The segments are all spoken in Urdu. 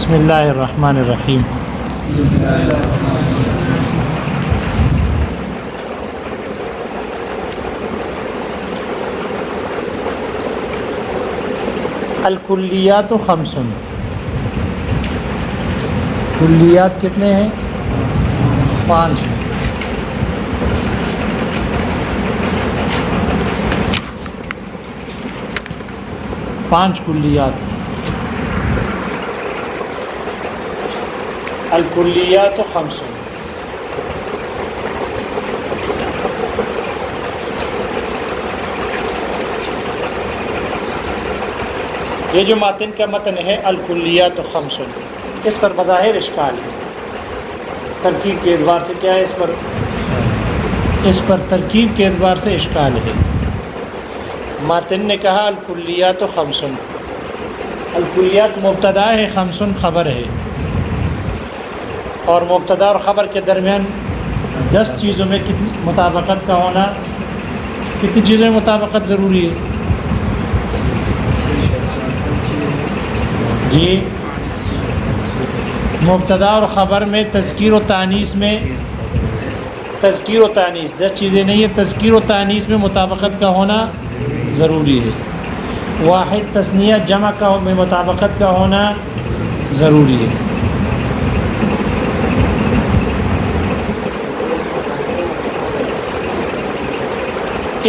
بسم اللہ الرحمن الرحیم۔ الکلیات خمس، کلیات کتنے ہیں؟ 5۔ پانچ کلیات ہیں۔ الکلیات خمس، یہ جو متن کا متن ہے الکلیات خمس، اس پر بظاہر اشکال ہے۔ ترکیب کے اعتبار سے کیا ہے؟ اس پر ترکیب کے اعتبار سے اشکال ہے۔ متن نے کہا الکلیات خمس، الکلیات مبتدا ہے، خمس خبر ہے، اور مبتدا اور خبر کے درمیان 10 چیزوں میں کتنی مطابقت کا ہونا، کتنی چیزوں میں مطابقت ضروری ہے؟ جی، مبتدا اور خبر میں تذکیر و تانیث میں، تذکیر و تانیث 10 چیزیں نہیں ہے، تذکیر و تانیث میں مطابقت کا ہونا ضروری ہے۔ واحد تثنیہ جمع کا میں مطابقت کا ہونا ضروری ہے۔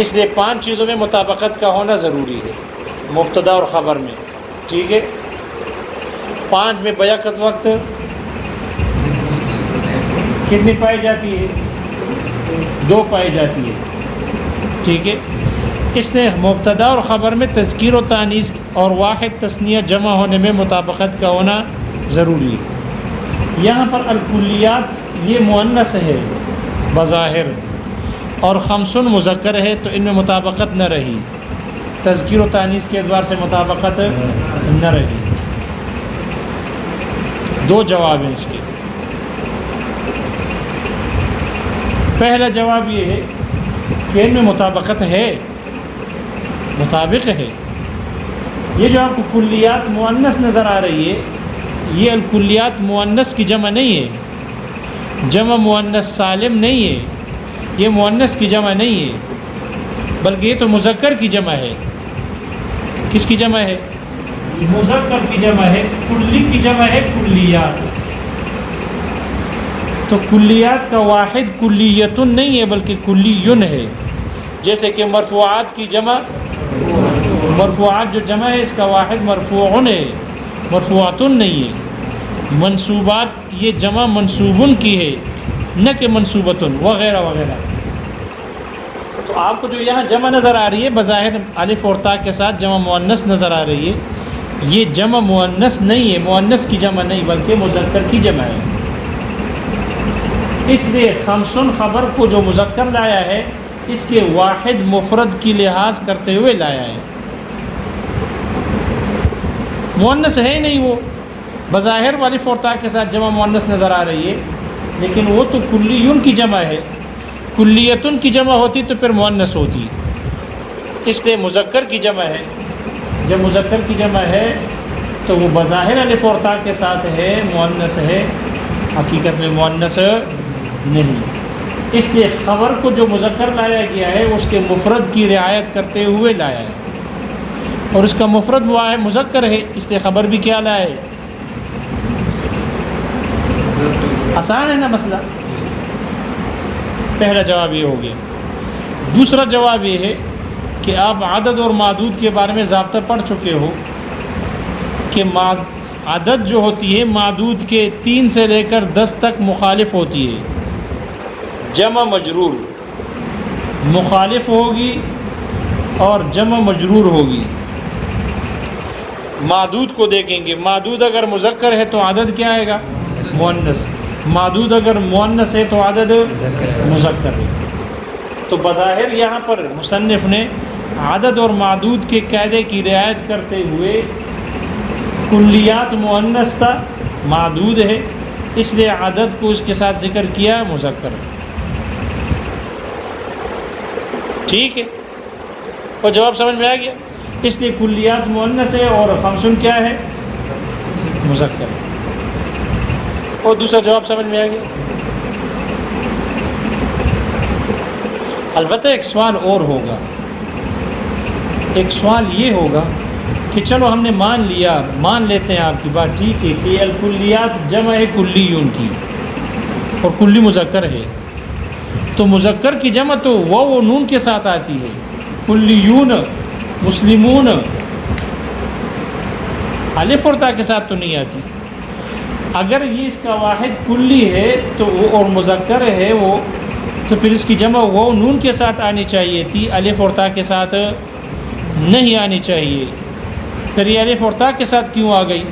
اس لیے 5 چیزوں میں مطابقت کا ہونا ضروری ہے مبتدا اور خبر میں، ٹھیک ہے۔ 5 میں بیعت وقت کتنی پائی جاتی ہے؟ 2 پائی جاتی ہے، ٹھیک ہے۔ اس نے مبتدا اور خبر میں تذکیر و تانیث اور واحد تثنیہ جمع ہونے میں مطابقت کا ہونا ضروری ہے۔ یہاں پر الکلیات یہ مؤنث ہے بظاہر، اور خمسن مذکر ہے، تو ان میں مطابقت نہ رہی، تذکیر و تانیث کے اعتبار سے مطابقت نہ رہی۔ 2 جواب ہیں اس کے۔ پہلا جواب یہ ہے کہ ان میں مطابقت ہے، مطابق ہے۔ یہ جو آپ کو کلیات مؤنث نظر آ رہی ہے، یہ الکلیات مؤنث کی جمع نہیں ہے، جمع مؤنث سالم نہیں ہے، یہ مؤنث کی جمع نہیں ہے، بلکہ یہ تو مذکر کی جمع ہے۔ کس کی جمع ہے؟ مذکر کی جمع ہے، کلی کی جمع ہے کلیات۔ تو کلیات کا واحد کلیتن نہیں ہے بلکہ کلیون ہے۔ جیسے کہ مرفوعات کی جمع، مرفوعات جو جمع ہے اس کا واحد مرفوعن ہے، مرفوعاتن نہیں ہے۔ منصوبات یہ جمع منصوبن کی ہے، نہ کہ منصوبتن وغیرہ وغیرہ۔ تو آپ کو جو یہاں جمع نظر آ رہی ہے بظاہر الف اور تا کے ساتھ جمع مؤنث نظر آ رہی ہے، یہ جمع مؤنث نہیں ہے، مؤنث کی جمع نہیں بلکہ مذکر کی جمع ہے۔ اس لیے خمسن خبر کو جو مذکر لایا ہے اس کے واحد مفرد کی لحاظ کرتے ہوئے لایا ہے، مؤنث ہے ہی نہیں، وہ بظاہر الف اور تا کے ساتھ جمع مؤنث نظر آ رہی ہے، لیکن وہ تو کلیون کی جمع ہے۔ کلیتن کی جمع ہوتی تو پھر مؤنث ہوتی، اس لیے مذکر کی جمع ہے۔ جب مذکر کی جمع ہے تو وہ بظاہر الف اور تا کے ساتھ ہے، مؤنث ہے، حقیقت میں مؤنث نہیں۔ اس لیے خبر کو جو مذکر لایا گیا ہے اس کے مفرد کی رعایت کرتے ہوئے لایا ہے، اور اس کا مفرد ہوا ہے مذکر ہے، اس لیے خبر بھی کیا لایا ہے؟ آسان ہے نا مسئلہ۔ پہلا جواب یہ ہو گیا۔ دوسرا جواب یہ ہے کہ آپ عدد اور معدود کے بارے میں ضابطہ پڑھ چکے ہو کہ عدد جو ہوتی ہے معدود کے 3 سے لے کر 10 تک مخالف ہوتی ہے، جمع مجرور مخالف ہوگی اور جمع مجرور ہوگی۔ معدود کو دیکھیں گے، معدود اگر مذکر ہے تو عدد کیا آئے گا؟ مؤنث۔ معدود اگر مؤنث ہے تو عدد مذکر ہے۔ تو بظاہر یہاں پر مصنف نے عدد اور معدود کے قاعدے کی رعایت کرتے ہوئے کلیات مؤنث تھا، معدود ہے، اس لیے عدد کو اس کے ساتھ ذکر کیا مذکر ہے، ٹھیک ہے۔ اور جواب سمجھ میں آ گیا؟ اس لیے کلیات مؤنث ہے اور خمسن کیا ہے؟ مذکر ہے۔ اور دوسرا جواب سمجھ میں آ گیا؟ البتہ ایک سوال اور ہوگا، ایک سوال یہ ہوگا کہ چلو ہم نے مان لیتے ہیں آپ کی بات ٹھیک ہے کہ الکلیات جمع ہے کلیون کی اور کلی مذکر ہے، تو مذکر کی جمع تو واو و نون کے ساتھ آتی ہے، کلیون مسلمون الف اور تا کے ساتھ تو نہیں آتی۔ اگر یہ اس کا واحد کلی ہے تو وہ اور مذکر ہے وہ، تو پھر اس کی جمع واو نون کے ساتھ آنی چاہیے تھی، الف اور تا کے ساتھ نہیں آنی چاہیے۔ پھر یہ الف اور تا کے ساتھ کیوں آ گئی؟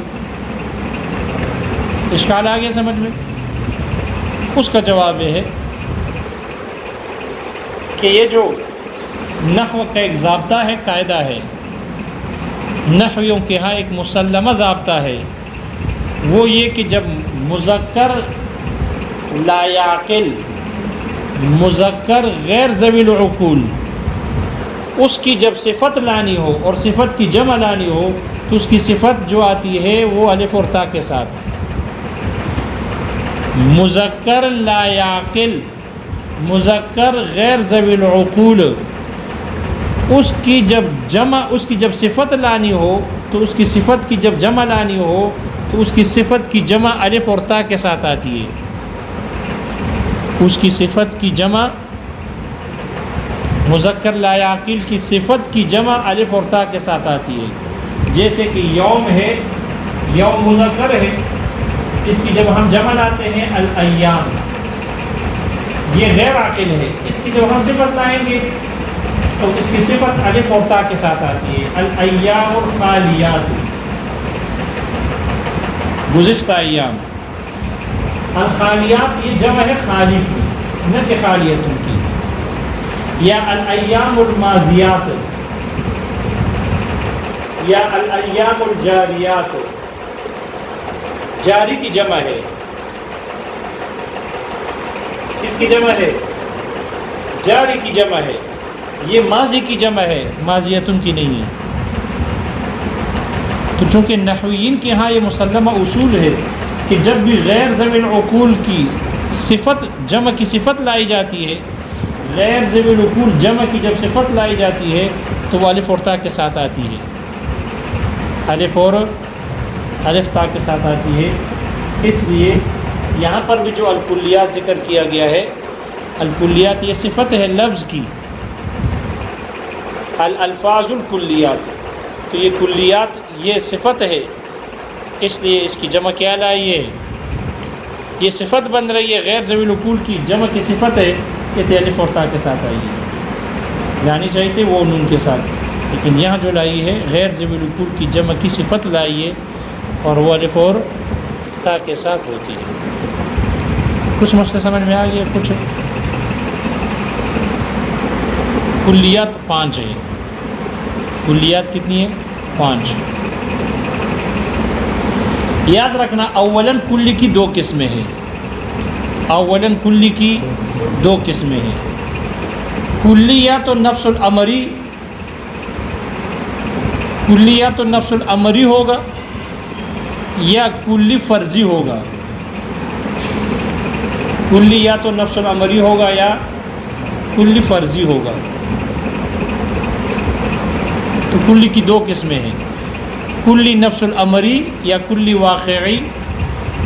اشکال آ گیا سمجھ میں؟ اس کا جواب یہ ہے کہ یہ جو نحو کا ایک ضابطہ ہے، قاعدہ ہے، نحویوں کے ہاں ایک مسلمہ ضابطہ ہے، وہ یہ کہ جب مذکر لا یعقل، مذکر غیر ذوی العقول، اس کی جب صفت لانی ہو اور صفت کی جمع لانی ہو تو اس کی صفت جو آتی ہے وہ الف اور تا کے ساتھ۔ مذکر لا یعقل، مذکر غیر ذوی العقول، اس کی جب صفت لانی ہو تو اس کی صفت کی جب جمع لانی ہو تو اس کی صفت کی جمع الف اور تا کے ساتھ آتی ہے۔ اس کی صفت کی جمع، مذکر لا یعقل کی صفت کی جمع الف اور تا کے ساتھ آتی ہے۔ جیسے کہ یوم ہے، یوم مذکر ہے، اس کی جب ہم جمع لاتے ہیں الایام، یہ غیر عاقل ہے، اس کی جب ہم صفت لائیں گے تو اس کی صفت الف اور تا کے ساتھ آتی ہے۔ الایام الخالیات، گزشتہ ایام۔ الخالیات یہ جمع ہے خالی کی، نہ کہ خالیتوں کی۔ یا الایام الماضیات، یا الایام الجاریات، جاری کی جمع ہے، کس کی جمع ہے؟ جاری کی جمع ہے، یہ ماضی کی جمع ہے، ماضیتن کی نہیں ہے۔ تو چونکہ نحویین کے ہاں یہ مسلمہ اصول ہے کہ جب بھی غیر ذوی العقول کی صفت جمع کی صفت لائی جاتی ہے، غیر ذوی العقول جمع کی جب صفت لائی جاتی ہے تو وہ الف اور تا کے ساتھ آتی ہے، الف تا کے ساتھ آتی ہے۔ اس لیے یہاں پر بھی جو الکلیات ذکر کیا گیا ہے، الکلیات یہ صفت ہے لفظ کی، الالفاظ الکلیات، تو یہ کلیات یہ صفت ہے، اس لیے اس کی جمع کیا لائیے، یہ صفت بن رہی ہے غیر ذوی العقول کی جمع کی صفت ہے، یہ الف اور تا کے ساتھ آئی ہے، لانی چاہیے تھی وہ نون کے ساتھ، لیکن یہاں جو لائی ہے غیر ذوی العقول کی جمع کی صفت لائی ہے اور وہ الف اور تا کے ساتھ ہوتی ہے۔ کچھ مسئلہ سمجھ میں آ گیا؟ کچھ کلیات 5 ہے، کلیات کتنی ہے؟ 5۔ یاد رکھنا اولاً کلی کی 2 قسمیں ہیں، اولاً کلی کی 2 قسمیں ہیں، کلی یا تو نفس الامری، کلی یا تو نفس الامری ہوگا یا کلی فرضی ہوگا، کلی یا تو نفس الامری ہوگا یا کلی فرضی ہوگا۔ تو کلی کی 2 قسمیں ہیں، کلی نفس الامری یا کلی واقعی،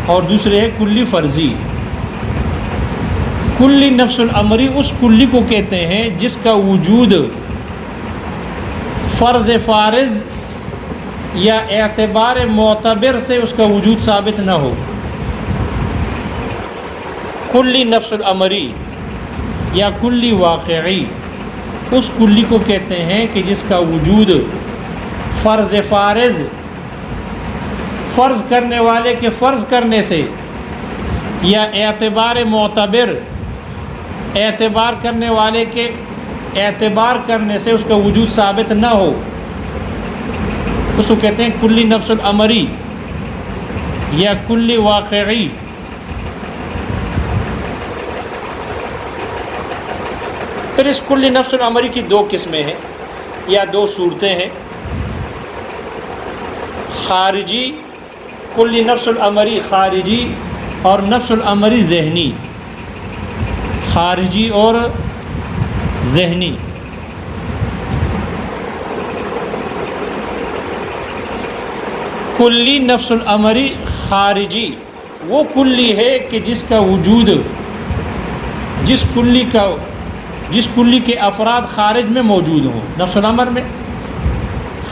اور دوسرے ہے کلی فرضی۔ کلی نفس الامری اس کلی کو کہتے ہیں جس کا وجود فرض فارض یا اعتبار معتبر سے اس کا وجود ثابت نہ ہو۔ کلی نفس الامری یا کلی واقعی اس کلی کو کہتے ہیں کہ جس کا وجود فرض فارض، فرض کرنے والے کے فرض کرنے سے، یا اعتبار معتبر، اعتبار کرنے والے کے اعتبار کرنے سے اس کا وجود ثابت نہ ہو، اس کو کہتے ہیں کلی نفس الامری یا کلی واقعی۔ پھر اس کلی نفس الامری کی 2 قسمیں ہیں یا 2 صورتیں ہیں، خارجی، کلی نفس الامری خارجی اور نفس الامری ذہنی، خارجی اور ذہنی۔ کلی نفس الامری خارجی وہ کلی ہے کہ جس کا وجود، جس کلی کے افراد خارج میں موجود ہوں، نفس الامر میں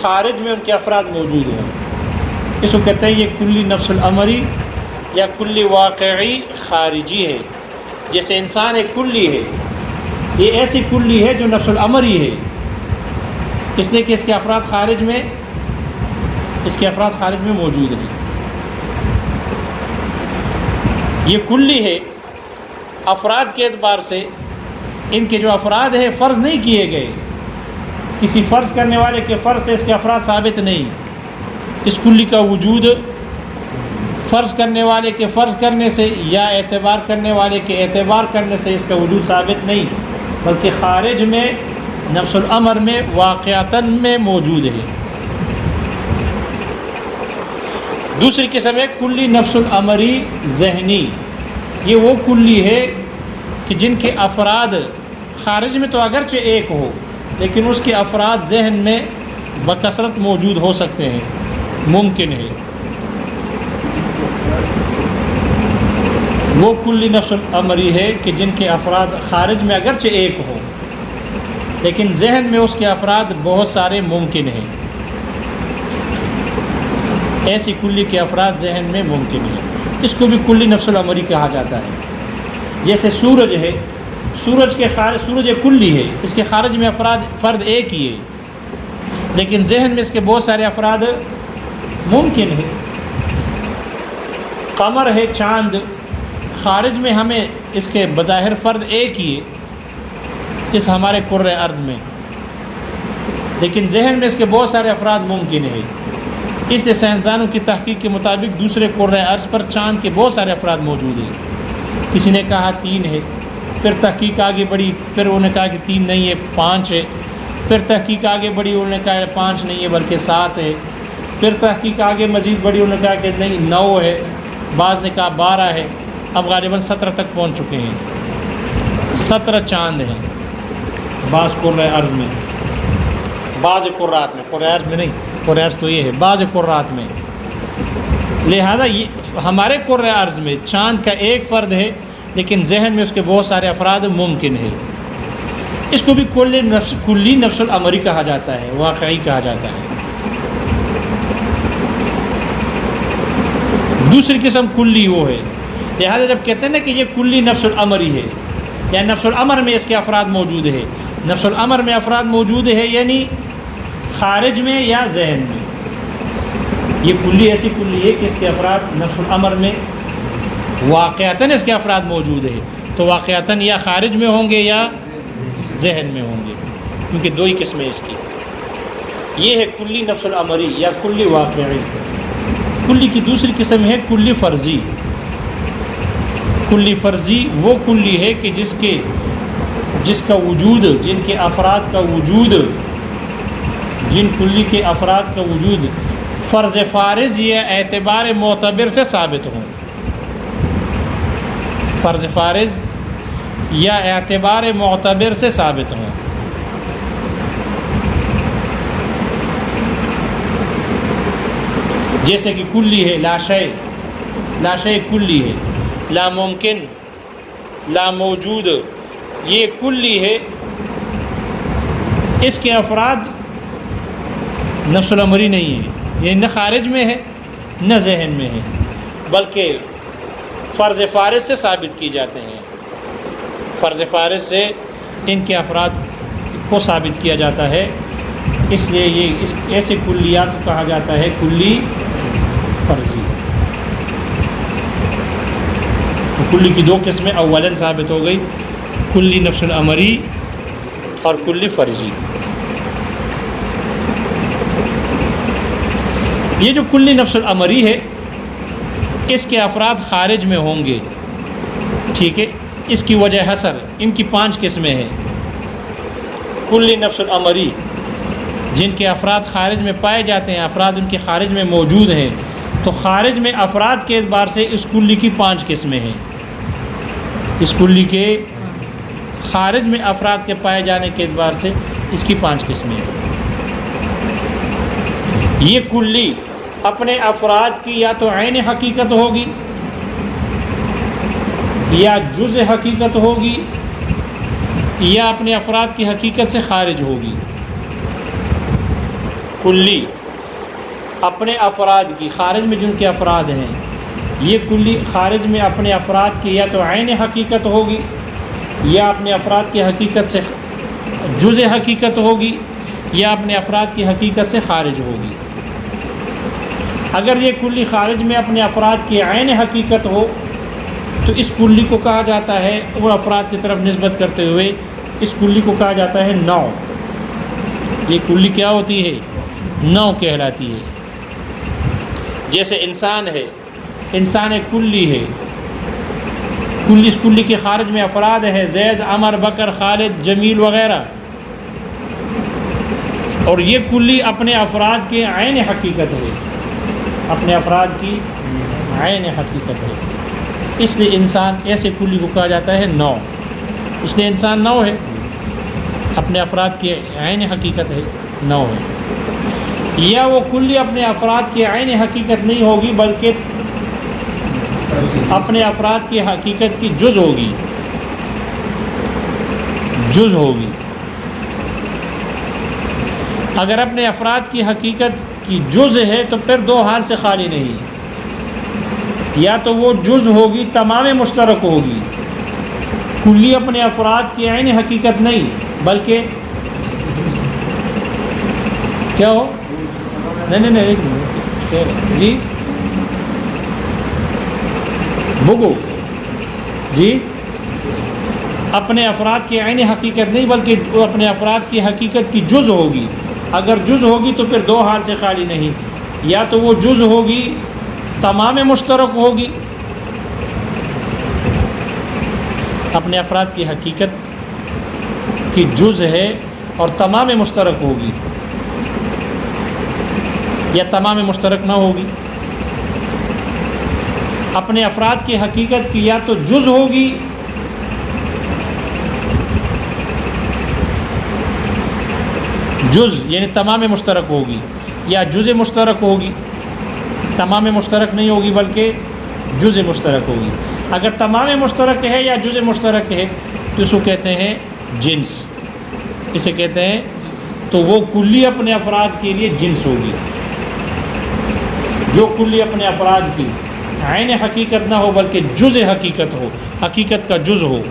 خارج میں ان کے افراد موجود ہوں، اس کو کہتے ہیں یہ کلی نفس الامری یا کلی واقعی خارجی ہے۔ جیسے انسان ایک کلی ہے، یہ ایسی کلی ہے جو نفس الامری ہے، اس لیے کہ اس کے افراد خارج میں موجود ہیں۔ یہ کلی ہے، افراد کے اعتبار سے ان کے جو افراد ہیں فرض نہیں کیے گئے، کسی فرض کرنے والے کے فرض سے اس کے افراد ثابت نہیں، اس کلی کا وجود فرض کرنے والے کے فرض کرنے سے یا اعتبار کرنے والے کے اعتبار کرنے سے اس کا وجود ثابت نہیں، بلکہ خارج میں نفس الامر میں واقعتاً میں موجود ہے۔ دوسری قسم ہے کلی نفس الامری ذہنی، یہ وہ کلی ہے کہ جن کے افراد خارج میں تو اگرچہ ایک ہو لیکن اس کے افراد ذہن میں بکثرت موجود ہو سکتے ہیں، ممکن ہے۔ وہ کلی نفس الامری ہے کہ جن کے افراد خارج میں اگرچہ ایک ہو لیکن ذہن میں اس کے افراد بہت سارے ممکن ہیں، ایسی کلی کے افراد ذہن میں ممکن ہیں، اس کو بھی کلی نفس الامری کہا جاتا ہے۔ جیسے سورج ہے، سورج ایک کلی ہے، اس کے خارج میں فرد ایک ہی ہے لیکن ذہن میں اس کے بہت سارے افراد ممکن ہیں۔ قمر ہے، چاند، خارج میں ہمیں اس کے بظاہر فرد ایک ہی ہے اس ہمارے کرۂ ارض میں، لیکن ذہن میں اس کے بہت سارے افراد ممکن ہیں۔ اس لیے سائنسدانوں کی تحقیق کے مطابق دوسرے کرۂ ارض پر چاند کے بہت سارے افراد موجود ہیں۔ کسی نے کہا 3 ہے، پھر تحقیق آگے بڑھی، پھر انہوں نے کہا کہ 3 نہیں ہے 5 ہے، پھر تحقیق آگے بڑھی، انہوں نے کہا 5 نہیں ہے بلکہ 7 ہے، پھر تحقیق آگے مزید بڑھی، انہوں نے کہا کہ نہیں 9 ہے، بعض نے کہا 12 ہے، اب غالباً 17 تک پہنچ چکے ہیں۔ 17 چاند ہیں بعض کرۂ ارض میں، بعض قرات میں، کرۂ ارض میں نہیں، کرۂ ارض تو یہ ہے، بعض قرات میں۔ لہذا یہ ہمارے کرۂ ارض میں چاند کا ایک فرد ہے لیکن ذہن میں اس کے بہت سارے افراد ممکن ہے، اس کو بھی کلی نفس الامری کہا جاتا ہے، واقعی کہا جاتا ہے۔ دوسری قسم کلی وہ ہے، لہذا جب کہتے ہیں نا کہ یہ کلی نفس الامری ہے یا نفس الامر میں اس کے افراد موجود ہے، نفس الامر میں افراد موجود ہے یعنی خارج میں یا ذہن میں، یہ کلی ایسی کلی ہے کہ اس کے افراد نفس الامر میں واقعتاً اس کے افراد موجود ہے، تو واقعتاً یا خارج میں ہوں گے یا ذہن میں ہوں گے، کیونکہ 2 ہی قسمیں اس کی۔ یہ ہے کلی نفس الامری یا کلی واقعی۔ کلی کی دوسری قسم ہے کلی فرضی۔ کلی فرضی وہ کلی ہے کہ جس کا وجود، جن کے افراد کا وجود، جن کلی کے افراد کا وجود فرض فارض یا اعتبار معتبر سے ثابت ہوں، فرض فارض یا اعتبار معتبر سے ثابت ہوں۔ جیسے کہ کلی ہے لاشے کلی ہے، لا ممکن، لا موجود، یہ کلی ہے، اس کے افراد نفس الامری نہیں ہے، یہ نہ خارج میں ہے نہ ذہن میں ہے، بلکہ فرض فارض سے ثابت کی جاتے ہیں، فرض فارض سے ان کے افراد کو ثابت کیا جاتا ہے، اس لیے یہ ایسے کلیات کو کہا جاتا ہے کلی فرضی۔ تو کلی کی 2 قسمیں اولاً ثابت ہو گئی، کلی نفس الامری اور کلی فرضی۔ یہ جو کلی نفس الامری ہے اس کے افراد خارج میں ہوں گے، ٹھیک ہے، اس کی وجہ حصر ان کی 5 قسمیں ہیں۔ کلی نفس الامری جن کے افراد خارج میں پائے جاتے ہیں، افراد ان کے خارج میں موجود ہیں تو خارج میں افراد کے اعتبار سے اس کلی کی 5 قسمیں ہیں. اس کلی کے خارج میں افراد کے پائے جانے کے اعتبار سے اس کی 5 قسمیں ہیں. یہ کلی اپنے افراد کی یا تو عین حقیقت ہوگی یا جز حقیقت ہوگی یا اپنے افراد کی حقیقت سے خارج ہوگی. کلی اپنے افراد کی خارج میں جن کے افراد ہیں، یہ کلی خارج میں اپنے افراد کی یا تو عین حقیقت ہوگی یا اپنے افراد کی حقیقت سے جز حقیقت ہوگی یا اپنے افراد کی حقیقت سے خارج ہوگی. اگر یہ کلی خارج میں اپنے افراد کی عین حقیقت ہو تو اس کلی کو کہا جاتا ہے، وہ افراد کی طرف نسبت کرتے ہوئے اس کلی کو کہا جاتا ہے نوع. یہ کلی کیا ہوتی ہے؟ نوع کہلاتی ہے. جیسے انسان ہے، انسان ایک کلی ہے. کلی اس کلی کے خارج میں افراد ہے زید، عمر، بکر، خالد، جمیل وغیرہ، اور یہ کلی اپنے افراد کے عین حقیقت ہے، اپنے افراد کی عین حقیقت ہے. اس لیے انسان ایسے کلی کو کہا جاتا ہے نوع. اس لیے انسان نوع ہے، اپنے افراد کی عین حقیقت ہے، نوع ہے. یا وہ کلی اپنے افراد کی عین حقیقت نہیں ہوگی بلکہ اپنے افراد کی حقیقت کی جز ہوگی، جز ہوگی. اگر اپنے افراد کی حقیقت کی جز ہے تو پھر 2 حال سے خالی نہیں. یا تو وہ جز ہوگی، تمام مشترک ہوگی. کلی اپنے افراد کی عین حقیقت نہیں بلکہ کیا ہو؟ نہیں ایک منٹ جی بگو جی اپنے افراد کی عین حقیقت نہیں بلکہ وہ اپنے افراد کی حقیقت کی جز ہوگی. اگر جز ہوگی تو پھر 2 حال سے خالی نہیں. یا تو وہ جز ہوگی، تمام مشترک ہوگی، اپنے افراد کی حقیقت کی جز ہے اور تمام مشترک ہوگی، یا تمام مشترک نہ ہوگی. اپنے افراد کی حقیقت کی یا تو جز ہوگی جز یعنی تمام مشترک ہوگی، یا جز مشترک ہوگی، تمام مشترک نہیں ہوگی بلکہ جز مشترک ہوگی. اگر تمام مشترک ہے یا جز مشترک ہے تو اس کو کہتے ہیں جنس. اسے کہتے ہیں تو وہ کلی اپنے افراد کے لیے جنس ہوگی. جو کلی اپنے افراد کی عین حقیقت نہ ہو بلکہ جز حقیقت ہو، حقیقت کا جز ہو،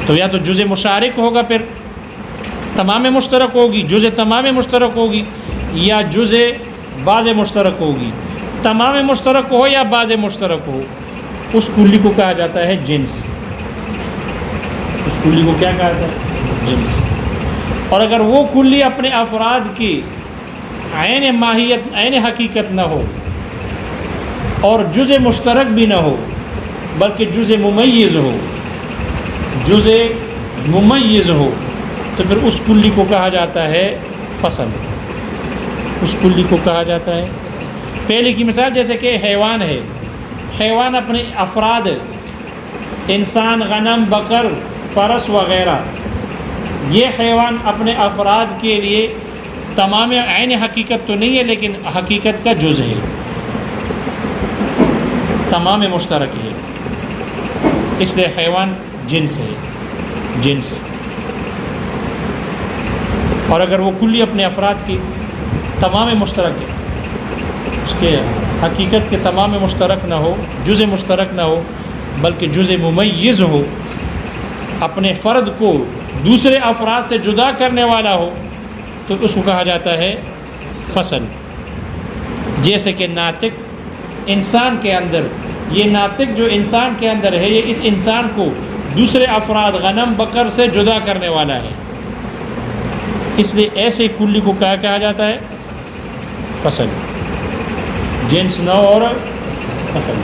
تو یا تو جز مشارک ہوگا، پھر تمام مشترک ہوگی، جز تمام مشترک ہوگی، یا جز بعض مشترک ہوگی. تمام مشترک ہو یا بعض مشترک ہو، اس کلی کو کہا جاتا ہے جنس. اس کلی کو کیا کہا جاتا ہے؟ جنس. اور اگر وہ کلی اپنے افراد کی عین ماہیت عین حقیقت نہ ہو اور جز مشترک بھی نہ ہو بلکہ جز ممیز ہو، جز ممیز ہو، تو پھر اس کلی کو کہا جاتا ہے فصل. اس کلی کو کہا جاتا ہے. پہلے کی مثال جیسے کہ حیوان ہے. حیوان اپنے افراد، انسان، غنم، بکر، فرس وغیرہ، یہ حیوان اپنے افراد کے لیے تمام عین حقیقت تو نہیں ہے لیکن حقیقت کا جز ہے، تمام مشترک ہے. اس لیے حیوان جنس ہے، جنس. اور اگر وہ کلی اپنے افراد کی تمام مشترک ہے، اس کے حقیقت کے تمام مشترک نہ ہو، جز مشترک نہ ہو بلکہ جز ممیز ہو، اپنے فرد کو دوسرے افراد سے جدا کرنے والا ہو، تو اس کو کہا جاتا ہے فصل. جیسے کہ ناطق انسان کے اندر، یہ ناطق جو انسان کے اندر ہے یہ اس انسان کو دوسرے افراد غنم بکر سے جدا کرنے والا ہے. اس لیے ایسے کلی کو کیا کہا جاتا ہے؟ فصل. جنس، نوع اور فصل.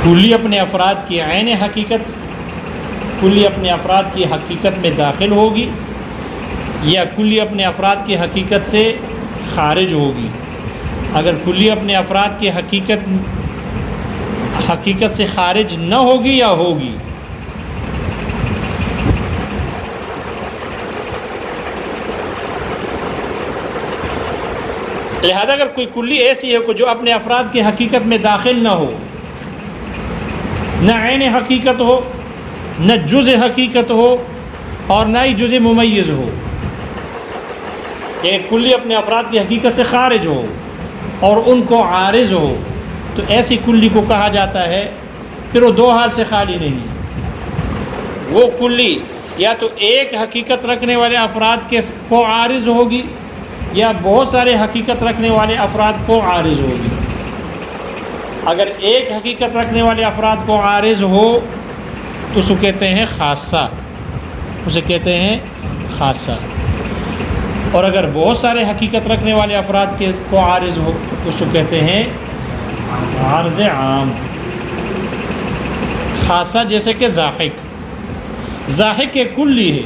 کلی اپنے افراد کی عین حقیقت، کلی اپنے افراد کی حقیقت میں داخل ہوگی یا کلی اپنے افراد کی حقیقت سے خارج ہوگی. اگر کلی اپنے افراد کی حقیقت سے خارج نہ ہوگی یا ہوگی. لہذا اگر کوئی کلی ایسی ہے کہ جو اپنے افراد کی حقیقت میں داخل نہ ہو، نہ عین حقیقت ہو، نہ جز حقیقت ہو، اور نہ ہی جز ممیز ہو، ایک کلی اپنے افراد کی حقیقت سے خارج ہو اور ان کو عارض ہو، تو ایسی کلی کو کہا جاتا ہے پھر وہ دو حال سے خالی نہیں. وہ کلی یا تو ایک حقیقت رکھنے والے افراد کو عارض ہوگی یا بہت سارے حقیقت رکھنے والے افراد کو عارض ہوگی. اگر ایک حقیقت رکھنے والے افراد کو عارض ہو تو اسے کہتے ہیں خاصہ، اسے کہتے ہیں خاصہ. اور اگر بہت سارے حقیقت رکھنے والے افراد کو عارض ہو تو اسے کہتے ہیں عارض عام. خاصہ جیسے کہ زاحق ایک کلی ہے،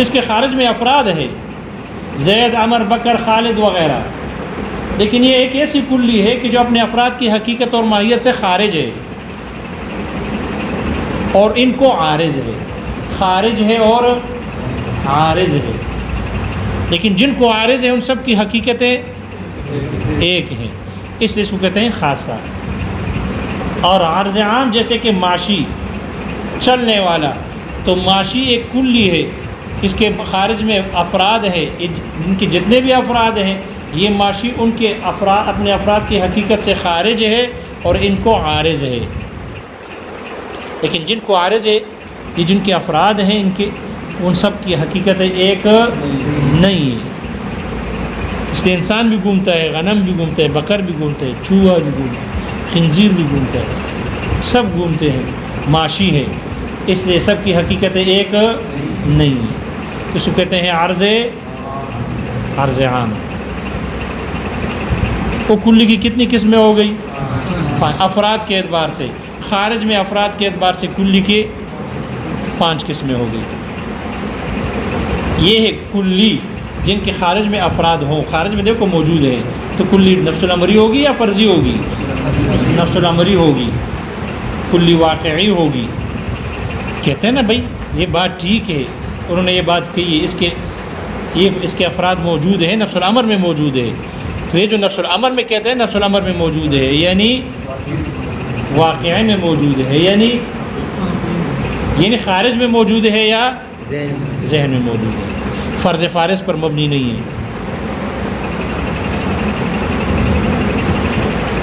اس کے خارج میں افراد ہے، زید، عمر، بکر، خالد وغیرہ، لیکن یہ ایک ایسی کلی ہے کہ جو اپنے افراد کی حقیقت اور ماہیت سے خارج ہے اور ان کو عارض ہے. خارج ہے اور عارض ہے، لیکن جن کو عارض ہے ان سب کی حقیقتیں ایک ہیں، اس لیے اس کو کہتے ہیں خاصہ. اور عارض عام جیسے کہ معاشی، چلنے والا، تو معاشی ایک کلی ہے، اس کے خارج میں افراد ہے، ان کے جتنے بھی افراد ہیں یہ معاشی ان کے اپنے افراد کی حقیقت سے خارج ہے اور ان کو عارض ہے. لیکن جن کو عارض ہے یہ جن کے افراد ہیں ان سب کی حقیقت ایک نہیں ہے. اس لیے انسان بھی گھومتا ہے، غنم بھی گھومتا ہے، بکر بھی گھومتا ہے، چوہا بھی گھومتا ہے، خنزیر بھی گھومتا ہے، سب گھومتے ہیں، معاشی ہے، اس لیے سب کی حقیقت ایک نہیں ہے. اس کو کہتے ہیں عارض عام. وہ کلی کی کتنی قسمیں ہو گئی؟ افراد کے اعتبار سے، خارج میں افراد کے اعتبار سے کلی کے 5 قسمیں ہو گئی. یہ ہے کلی جن کے خارج میں افراد ہوں. خارج میں دیکھو موجود ہے تو کلی نفس الامری ہوگی یا فرضی ہوگی؟ نفس الامری ہوگی. کلی واقعی ہوگی. کہتے ہیں نا بھائی یہ بات ٹھیک ہے، انہوں نے یہ بات کہی ہے، اس کے افراد موجود ہیں، نفس الامر میں موجود ہے. تو یہ جو نفس الامر میں کہتے ہیں نفس الامر میں موجود ہے یعنی واقعی میں موجود ہے، یعنی خارج میں موجود ہے یا ذہن میں موجود ہے، فرض فارض پر مبنی نہیں ہے.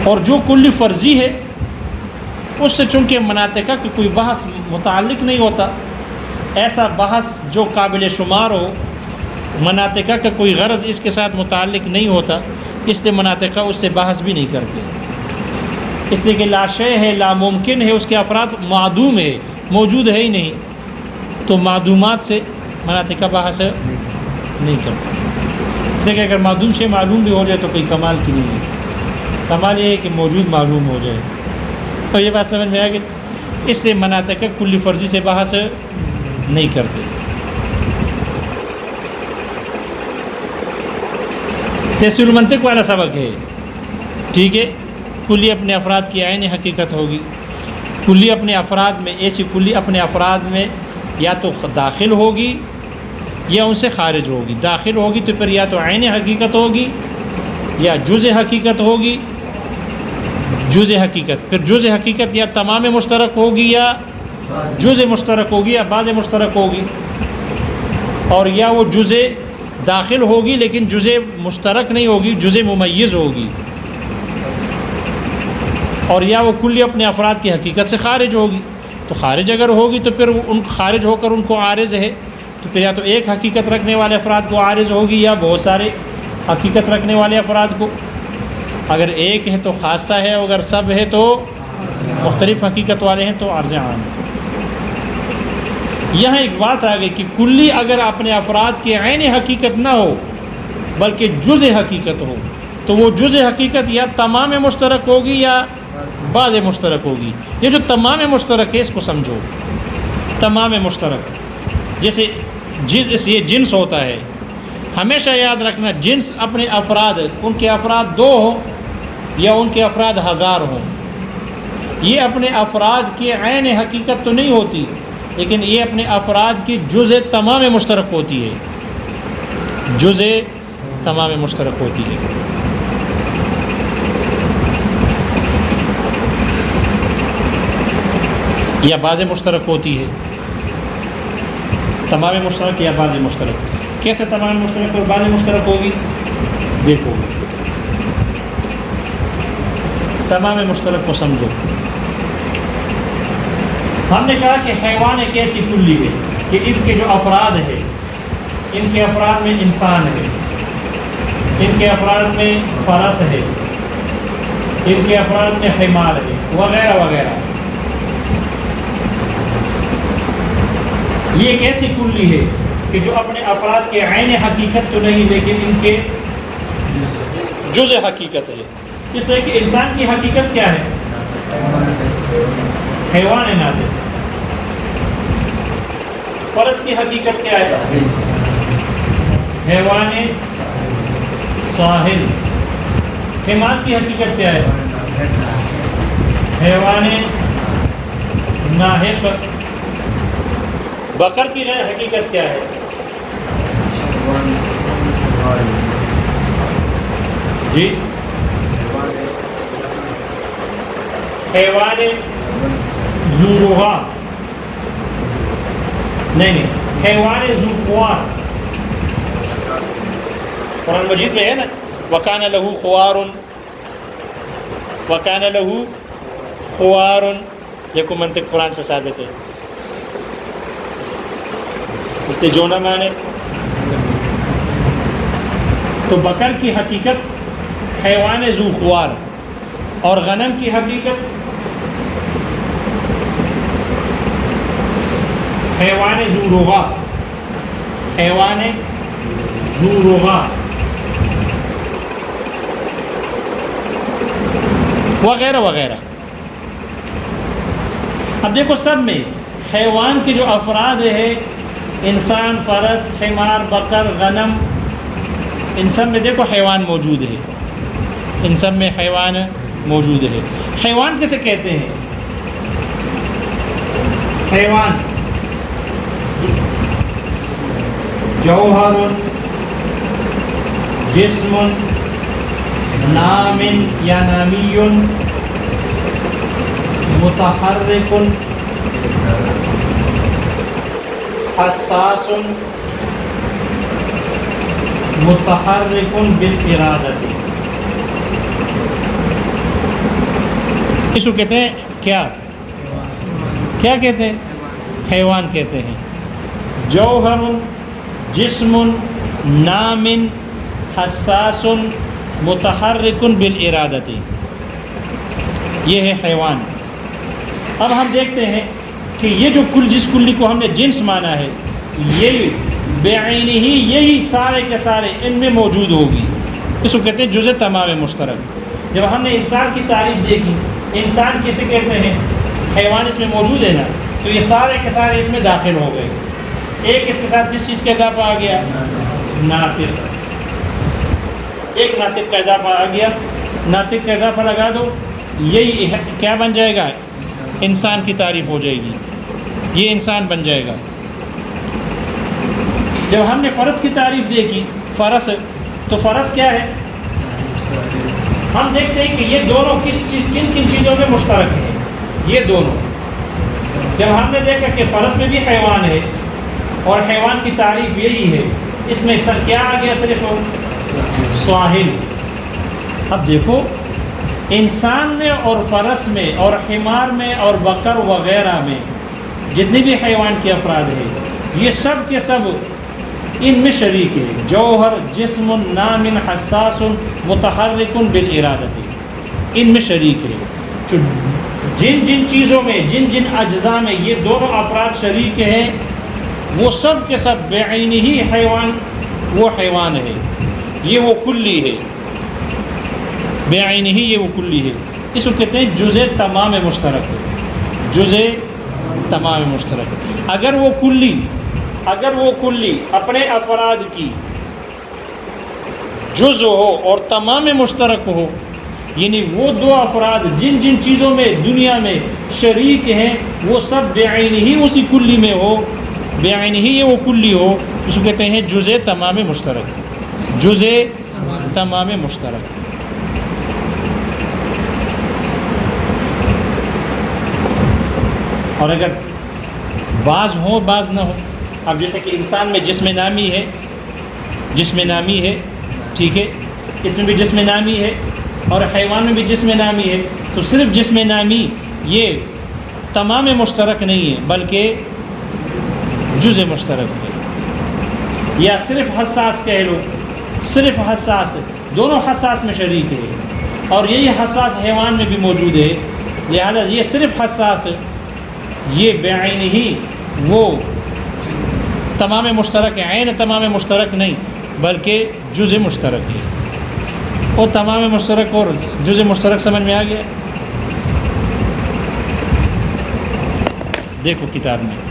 اور جو کلی فرضی ہے اس سے چونکہ مناطقہ کی کوئی بحث متعلق نہیں ہوتا، ایسا بحث جو قابل شمار ہو، مناطقہ کا کوئی غرض اس کے ساتھ متعلق نہیں ہوتا، اس لیے مناطقہ اس سے بحث بھی نہیں کرتے. اس لیے کہ لا شے ہے، لا ممکن ہے، اس کے افراد معدوم ہے، موجود ہے ہی نہیں، تو معدومات سے مناطقہ بحث نہیں کرتے. اس لیے کہ اگر معدوم شے معلوم بھی ہو جائے تو کوئی کمال کی نہیں ہے. کمال یہ ہے کہ موجود معلوم ہو جائے. اور یہ بات سمجھ میں آ گئی. اس لیے مناطقہ کلی فرضی سے بحث نہیں کرتے. تحصیل المنطق والا سبق ہے، ٹھیک ہے. کلی اپنے افراد کی عین حقیقت ہوگی. کلی اپنے افراد میں، ایسی کلی اپنے افراد میں یا تو داخل ہوگی یا ان سے خارج ہوگی. داخل ہوگی تو پھر یا تو عین حقیقت ہوگی یا جز حقیقت ہوگی. جز حقیقت، پھر جز حقیقت یا تمام مشترک ہوگی یا جز مشترک ہوگی یا بعض مشترک ہوگی. اور یا وہ جز داخل ہوگی لیکن جز مشترک نہیں ہوگی، جز ممیز ہوگی. اور یا وہ کلی اپنے افراد کی حقیقت سے خارج ہوگی. تو خارج اگر ہوگی تو پھر ان خارج ہو کر ان کو عارض ہے، تو پھر یا تو ایک حقیقت رکھنے والے افراد کو عارض ہوگی یا بہت سارے حقیقت رکھنے والے افراد کو. اگر ایک ہے تو خاصہ ہے، اگر سب ہے تو مختلف حقیقت والے ہیں تو عارض عام. یہاں ایک بات آ گئی کہ کلی اگر اپنے افراد کی عین حقیقت نہ ہو بلکہ جز حقیقت ہو تو وہ جز حقیقت یا تمام مشترک ہوگی یا بعض مشترک ہوگی. یہ جو تمام مشترک ہے اس کو سمجھو. تمام مشترک جیسے جنس یہ جنس ہوتا ہے. ہمیشہ یاد رکھنا جنس اپنے افراد ان کے افراد 2 ہوں یا ان کے افراد 1000 ہوں، یہ اپنے افراد کی عین حقیقت تو نہیں ہوتی، لیکن یہ اپنے افراد کی جزء تمام مشترک ہوتی ہے، جزء تمام مشترک ہوتی ہے. یا بعض مشترک ہوتی ہے، تمام مشترک یا بعض مشترک. کیسے تمام مشترک اور بعض مشترک ہوگی؟ دیکھو تمام مشترک کو سمجھو. ہم نے کہا کہ حیوان ایک ایسی کلی ہے کہ ان کے جو افراد ہے، ان کے افراد میں انسان ہے، ان کے افراد میں فرس ہے، ان کے افراد میں حمار ہے، وغیرہ وغیرہ. یہ ایک ایسی کلی ہے کہ جو اپنے افراد کے عین حقیقت تو نہیں لیکن ان کے جزء حقیقت ہے. اس طرح کہ انسان کی حقیقت کیا ہے؟ حیوان ناطق. فرس کی حقیقت کیا ہے؟ حیوان ساحل. حمار کی حقیقت کیا ہے؟ حیوان ناحق. بکر کی حقیقت کیا ہے؟ جی حیوان ذو نہیں حیوان ذو خوار. قرآن مجید میں ہے نا وَكَانَ لَهُ خُوَارٌ وَكَانَ لَهُ خُوَارٌ. دیکھو منطق قرآن سے ثابت ہے. اس نے جو نہ مانے تو بکر کی حقیقت حیوان ذو خوار اور غنم کی حقیقت حیوان ذو رغا. حیوان ذو رغا وغیرہ وغیرہ. اب دیکھو سب میں حیوان کے جو افراد ہیں انسان، فرس، حمار، بکر، غنم، ان سب میں دیکھو حیوان موجود ہے، ان سب میں حیوان موجود ہے. حیوان کیسے کہتے ہیں؟ حیوان جوہر جسم نام یا نامی متحرک حساس متحرک بالارادۃ. اس کو کہتے ہیں کیا کہتے ہیں؟ حیوان کہتے ہیں. جوہر جسم نام حساس متحرک بالارادۃ، یہ ہے حیوان. اب ہم دیکھتے ہیں کہ یہ جو جس کلی کو ہم نے جنس مانا ہے یہ بعینہ ہی یہی سارے کے سارے ان میں موجود ہوگی. اس کو کہتے ہیں جزء تمام مشترک. جب ہم نے انسان کی تعریف دیکھی، انسان کسے کہتے ہیں؟ حیوان اس میں موجود ہے نا، تو یہ سارے کے سارے اس میں داخل ہو گئے. ایک اس کے ساتھ کس چیز کا اضافہ آ گیا؟ ناطق. ایک ناطق کا اضافہ آ گیا، ناطق کا اضافہ لگا دو، یہی کیا بن جائے گا؟ انسان کی تعریف ہو جائے گی، یہ انسان بن جائے گا. جب ہم نے فرس کی تعریف دیکھی، فرس تو فرس کیا ہے؟ ہم دیکھتے ہیں کہ یہ دونوں کن چیزوں میں مشترک ہیں. یہ دونوں جب ہم نے دیکھا کہ فرس میں بھی حیوان ہے اور حیوان کی تعریف یہی ہے، اس میں سر کیا آ گیا؟ صرف ساحل. اب دیکھو انسان میں اور فرس میں اور حمار میں اور بکر وغیرہ میں جتنے بھی حیوان کے افراد ہیں یہ سب کے سب ان میں شریک ہے. جوہر جسم نام حساس متحرک بالارادۃ، ان میں شریک ہے. جن چیزوں میں جن اجزاء میں یہ دونوں افراد شریک ہیں وہ سب کے سب بعینہ ہی حیوان وہ حیوان ہے، یہ وہ کلی ہے. بعینہ ہی یہ وہ کلی ہے. اس کو کہتے ہیں جزء تمام مشترک. جزء تمام مشترک. اگر وہ کلی اگر وہ کلی اپنے افراد کی جزء ہو اور تمام مشترک ہو، یعنی وہ دو افراد جن جن چیزوں میں دنیا میں شریک ہیں وہ سب بعین ہی اسی کلی میں ہو، بعین ہی یہ وہ کلی ہو، اس کو کہتے ہیں جزء تمام مشترک، جزء تمام مشترک۔ اور اگر بعض ہوں بعض نہ ہو، اب جیسے کہ انسان میں جسم نامی ہے، جسم نامی ہے، ٹھیک ہے، اس میں بھی جسم نامی ہے اور حیوان میں بھی جسم نامی ہے، تو صرف جسم نامی یہ تمام مشترک نہیں ہے بلکہ جزء مشترک ہے، یا صرف حساس کہہ لو، صرف حساس، دونوں حساس میں شریک ہے اور یہی حساس حیوان میں بھی موجود ہے، لہذا یہ صرف حساس یہ بعین ہی وہ تمام مشترک ہے، عین تمام مشترک نہیں بلکہ جزء مشترک ہے۔ اور تمام مشترک اور جزء مشترک سمجھ میں آ گیا؟ دیکھو کتاب میں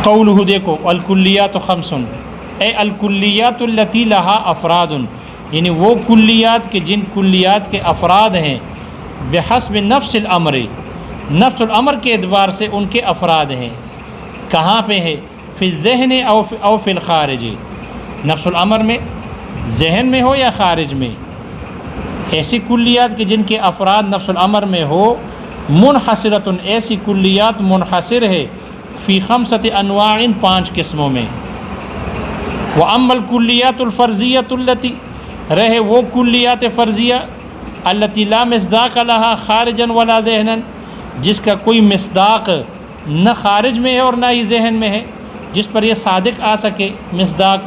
قولہ، دیکھو الکلیات خمس، اے الکلیات التی لہا افراد، یعنی وہ کلیات کے جن کلیات کے افراد ہیں، بحسب نفس الامر، نفس الامر کے اعتبار سے ان کے افراد ہیں، کہاں پہ ہے؟ فی الذہن او فی الخارج، نفس الامر میں، ذہن میں ہو یا خارج میں، ایسی کلیات کے جن کے افراد نفس الامر میں ہو، منحصرۃ، ایسی کلیات منحصر ہے، فی خمسۃ انواع، 5 قسموں میں، وَأَمَّا الْكُلِّيَّاتُ الْفَرْضِيَّةُ الَّتِي، رہے وہ کلیات فرضیہ، الَّتِي لَا مِصْدَاقَ لَهَا خَارِجًا وَلَا ذِهْنًا، جس کا کوئی مصداق نہ خارج میں ہے اور نہ ہی ذہن میں ہے، جس پر یہ صادق آ سکے مصداق،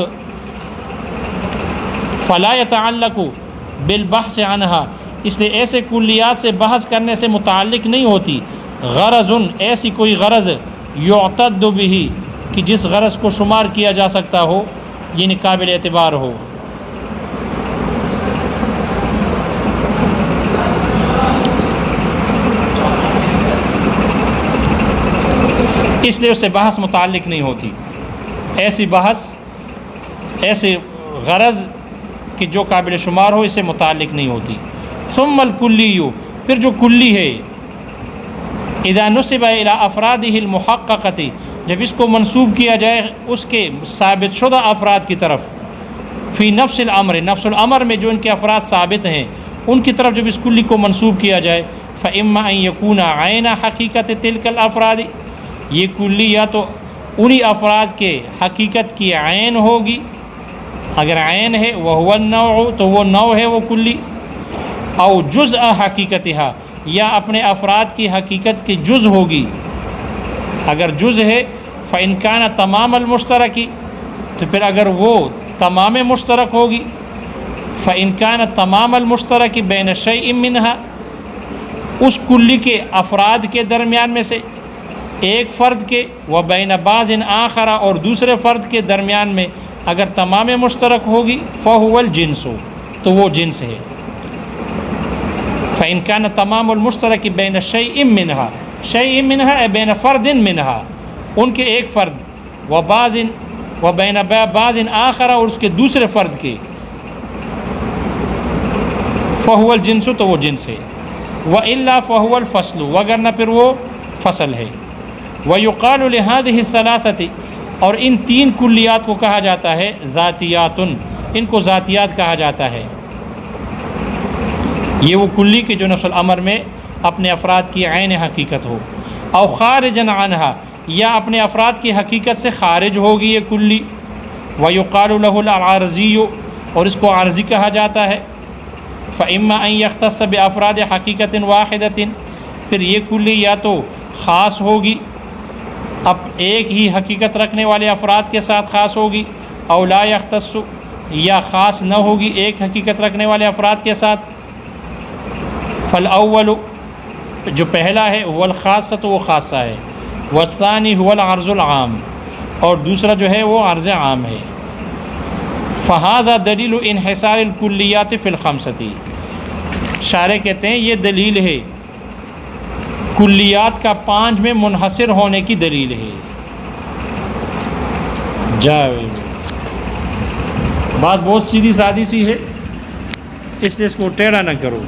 فَلَا يَتَعَلَّقُ بِالْبَحْثِ عَنْهَا، اس لیے ایسے کلیات سے بحث کرنے سے متعلق نہیں ہوتی، غرض، ایسی کوئی غرض، یعتد بہ، کہ جس غرض کو شمار کیا جا سکتا ہو، یعنی قابل اعتبار ہو۔ اس لیے اس سے بحث متعلق نہیں ہوتی، ایسی بحث، ایسی غرض کہ جو قابل شمار ہو، اس سے متعلق نہیں ہوتی۔ ثم الکلی، پھر جو کلی ہے، اذا نسب الی افرادہ المحققۃ، جب اس کو منسوب کیا جائے اس کے ثابت شدہ افراد کی طرف، فی نفس الامر، نفس الامر میں جو ان کے افراد ثابت ہیں ان کی طرف جب اس کلی کو منسوب کیا جائے، فإما ان یکون عین حقیقت تلک الافراد، یہ کلی یا تو انہی افراد کے حقیقت کی عین ہوگی، اگر عین ہے وہو النوع، تو وہ نوع ہے وہ کلی، او جزء حقیقتها، یا اپنے افراد کی حقیقت کی جز ہوگی، اگر جز ہے فإن کان تمام المشترکی، تو پھر اگر وہ تمام مشترک ہوگی، فإن کان تمام المشترک بین شیء منها، اس کلی کے افراد کے درمیان میں سے ایک فرد کے، و بین بعض آخر، اور دوسرے فرد کے درمیان میں اگر تمام مشترک ہوگی، فہو الجنس، تو وہ جنس ہے۔ فإن كان تمام المشترک بین شیء منها، شیء منها اے بین فرد منها، ان کے ایک فرد، و بعض، و بین بعض آخر، اور اس کے دوسرے فرد کے، فہو الجنس، تو وہ جنس ہے۔ وإلا فهو الفصل، وگرنہ پھر وہ فصل ہے۔ ويقال لهذه الثلاثة، اور ان 3 کلیات کو کہا جاتا ہے ذاتیات، ان کو ذاتیات کہا جاتا ہے۔ یہ وہ کلی کے جو نفس الامر میں اپنے افراد کی عین حقیقت ہو، او خارجا عنها، یا اپنے افراد کی حقیقت سے خارج ہوگی یہ کلی۔ ويقال له العارضی، اور اس کو عارضی کہا جاتا ہے۔ فإما أن يختص بأفراد حقیقت واحدۃ، پھر یہ کلی یا تو خاص ہوگی، اب ایک ہی حقیقت رکھنے والے افراد کے ساتھ خاص ہوگی، او لا یختص، یا خاص نہ ہوگی ایک حقیقت رکھنے والے افراد کے ساتھ۔ فالاول، جو پہلا ہے، هو الخاصۃ، وہ خاصہ ہے، والثانی هو العرض العام، اور دوسرا جو ہے وہ عرض عام ہے. فہذا دلیل انحصار الکلیات فی الخمسۃ. شارح کہتے ہیں یہ دلیل ہے کلیات کا 5 میں منحصر ہونے کی دلیل ہے. بات بہت سیدھی سادی سی ہے، اس لیے اس کو ٹیڑھا نہ کرو.